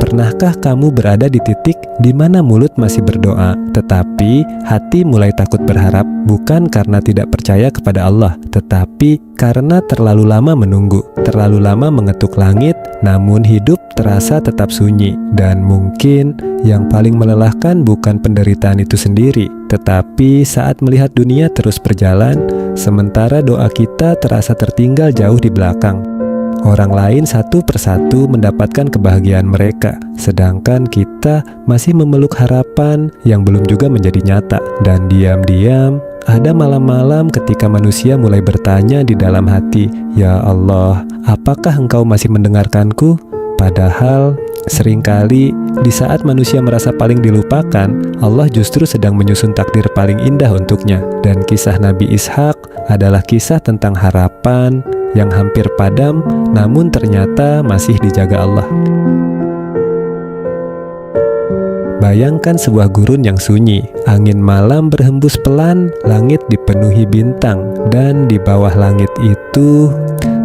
Pernahkah kamu berada di titik di mana mulut masih berdoa, tetapi hati mulai takut berharap, bukan karena tidak percaya kepada Allah, tetapi karena terlalu lama menunggu, terlalu lama mengetuk langit, namun hidup terasa tetap sunyi. Dan mungkin yang paling melelahkan bukan penderitaan itu sendiri, tetapi saat melihat dunia terus berjalan, sementara doa kita terasa tertinggal jauh di belakang. Orang lain satu persatu mendapatkan kebahagiaan mereka, sedangkan kita masih memeluk harapan yang belum juga menjadi nyata. Dan diam-diam, ada malam-malam ketika manusia mulai bertanya di dalam hati, "Ya Allah, apakah Engkau masih mendengarkanku?" Padahal seringkali di saat manusia merasa paling dilupakan, Allah justru sedang menyusun takdir paling indah untuknya. Dan kisah Nabi Ishak adalah kisah tentang harapan yang hampir padam, namun ternyata masih dijaga Allah. Bayangkan sebuah gurun yang sunyi, angin malam berhembus pelan, langit dipenuhi bintang, dan di bawah langit itu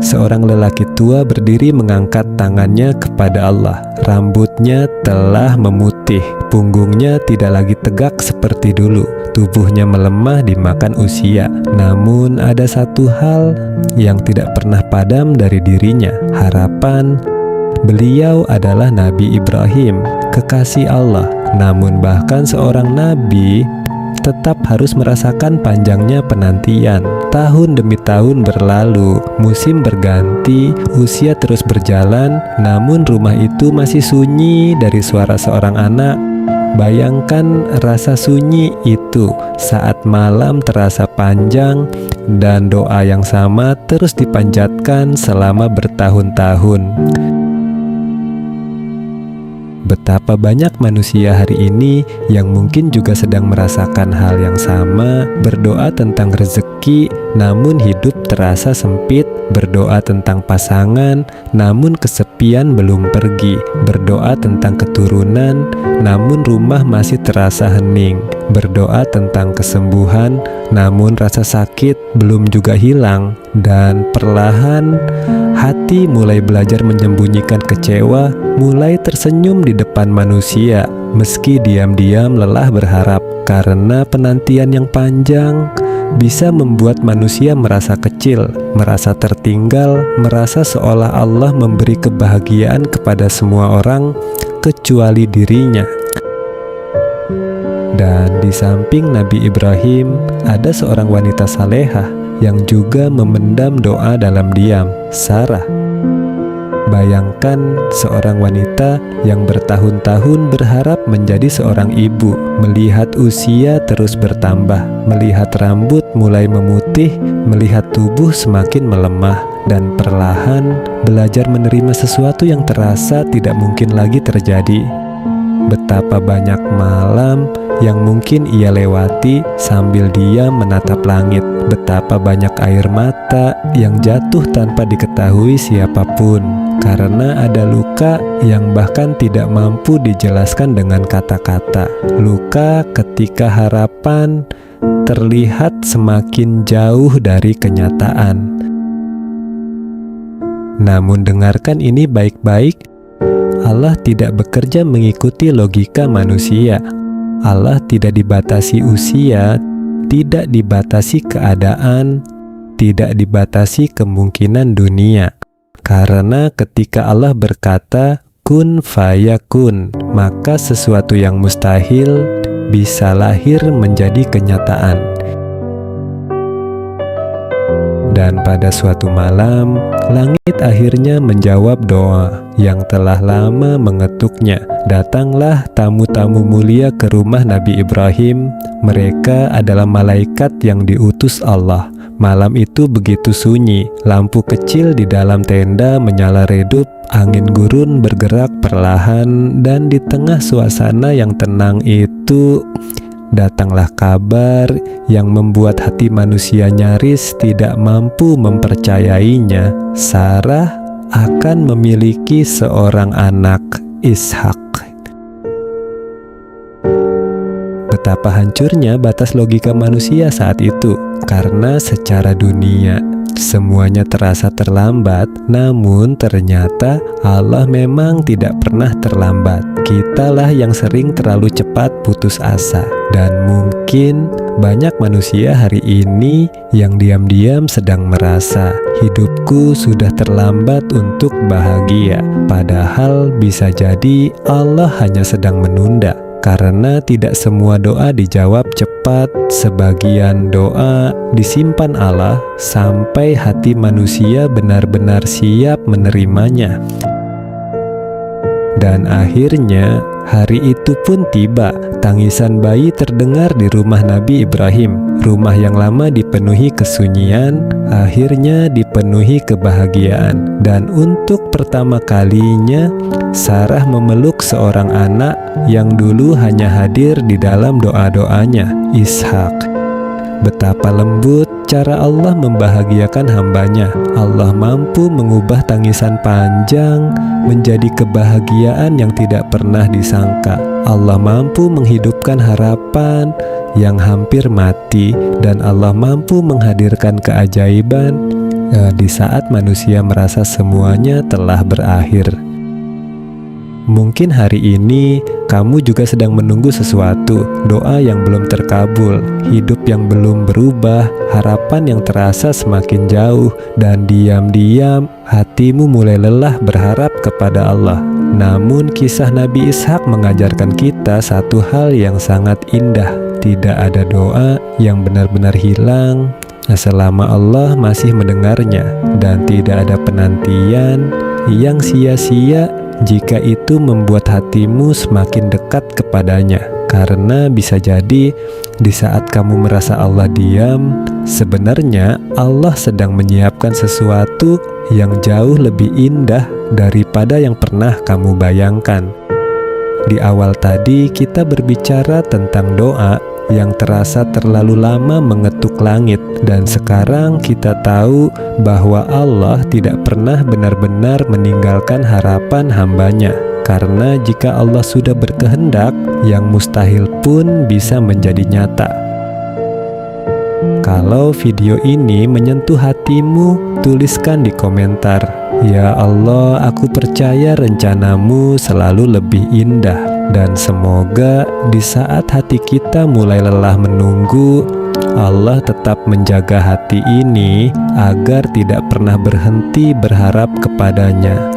seorang lelaki tua berdiri mengangkat tangannya kepada Allah. Rambutnya telah memutih, punggungnya tidak lagi tegak seperti dulu, tubuhnya melemah dimakan usia. Namun ada satu hal yang tidak pernah padam dari dirinya, harapan. Beliau adalah Nabi Ibrahim, kekasih Allah. Namun bahkan seorang nabi tetap harus merasakan panjangnya penantian. Tahun demi tahun berlalu, musim berganti, usia terus berjalan, namun rumah itu masih sunyi dari suara seorang anak. Bayangkan rasa sunyi itu saat malam terasa panjang dan doa yang sama terus dipanjatkan selama bertahun-tahun. Betapa banyak manusia hari ini yang mungkin juga sedang merasakan hal yang sama, berdoa tentang rezeki, namun hidup terasa sempit, berdoa tentang pasangan, namun kesepian belum pergi, berdoa tentang keturunan, namun rumah masih terasa hening, berdoa tentang kesembuhan, namun rasa sakit belum juga hilang, dan perlahan hati mulai belajar menyembunyikan kecewa, mulai tersenyum di depan manusia, meski diam-diam lelah berharap, karena penantian yang panjang bisa membuat manusia merasa kecil, merasa tertinggal, merasa seolah Allah memberi kebahagiaan kepada semua orang kecuali dirinya. Dan di samping Nabi Ibrahim, ada seorang wanita salehah yang juga memendam doa dalam diam, Sarah. Bayangkan seorang wanita yang bertahun-tahun berharap menjadi seorang ibu, melihat usia terus bertambah, melihat rambut mulai memutih, melihat tubuh semakin melemah, dan perlahan belajar menerima sesuatu yang terasa tidak mungkin lagi terjadi. Betapa banyak malam yang mungkin ia lewati sambil diam menatap langit. Betapa banyak air mata yang jatuh tanpa diketahui siapapun, karena ada luka yang bahkan tidak mampu dijelaskan dengan kata-kata. Luka ketika harapan terlihat semakin jauh dari kenyataan. Namun dengarkan ini baik-baik, Allah tidak bekerja mengikuti logika manusia. Allah tidak dibatasi usia, tidak dibatasi keadaan, tidak dibatasi kemungkinan dunia. Karena ketika Allah berkata, kun fayakun, maka sesuatu yang mustahil bisa lahir menjadi kenyataan. Dan pada suatu malam, langit akhirnya menjawab doa yang telah lama mengetuknya. Datanglah tamu-tamu mulia ke rumah Nabi Ibrahim. Mereka adalah malaikat yang diutus Allah. Malam itu begitu sunyi, lampu kecil di dalam tenda menyala redup, angin gurun bergerak perlahan, dan di tengah suasana yang tenang itu datanglah kabar yang membuat hati manusia nyaris tidak mampu mempercayainya. Sarah akan memiliki seorang anak, Ishak. Betapa hancurnya batas logika manusia saat itu. karena secara dunia semuanya terasa terlambat, namun ternyata Allah memang tidak pernah terlambat. Kitalah yang sering terlalu cepat putus asa. Dan mungkin banyak manusia hari ini yang diam-diam sedang merasa hidupku sudah terlambat untuk bahagia. Padahal bisa jadi Allah hanya sedang menunda. Karena tidak semua doa dijawab cepat, sebagian doa disimpan Allah sampai hati manusia benar-benar siap menerimanya. Dan akhirnya hari itu pun tiba. Tangisan bayi terdengar di rumah Nabi Ibrahim. Rumah yang lama dipenuhi kesunyian, akhirnya dipenuhi kebahagiaan. Dan untuk pertama kalinya Sarah memeluk seorang anak yang dulu hanya hadir di dalam doa-doanya, Ishak. Betapa lembut cara Allah membahagiakan hambanya. Allah mampu mengubah tangisan panjang menjadi kebahagiaan yang tidak pernah disangka. Allah mampu menghidupkan harapan yang hampir mati, dan Allah mampu menghadirkan keajaiban di saat manusia merasa semuanya telah berakhir. Mungkin hari ini kamu juga sedang menunggu sesuatu, doa yang belum terkabul, hidup yang belum berubah, harapan yang terasa semakin jauh, dan diam-diam hatimu mulai lelah berharap kepada Allah. Namun kisah Nabi Ishak mengajarkan kita satu hal yang sangat indah. Tidak ada doa yang benar-benar hilang selama Allah masih mendengarnya, dan tidak ada penantian yang sia-sia jika itu membuat hatimu semakin dekat kepadanya. Karena bisa jadi di saat kamu merasa Allah diam, sebenarnya Allah sedang menyiapkan sesuatu yang jauh lebih indah daripada yang pernah kamu bayangkan. Di awal tadi kita berbicara tentang doa yang terasa terlalu lama mengetuk langit, dan sekarang kita tahu bahwa Allah tidak pernah benar-benar meninggalkan harapan hambanya. Karena jika Allah sudah berkehendak, yang mustahil pun bisa menjadi nyata. Kalau video ini menyentuh hatimu, tuliskan di komentar, "Ya Allah, aku percaya rencanamu selalu lebih indah." Dan semoga di saat hati kita mulai lelah menunggu, Allah tetap menjaga hati ini agar tidak pernah berhenti berharap kepadanya.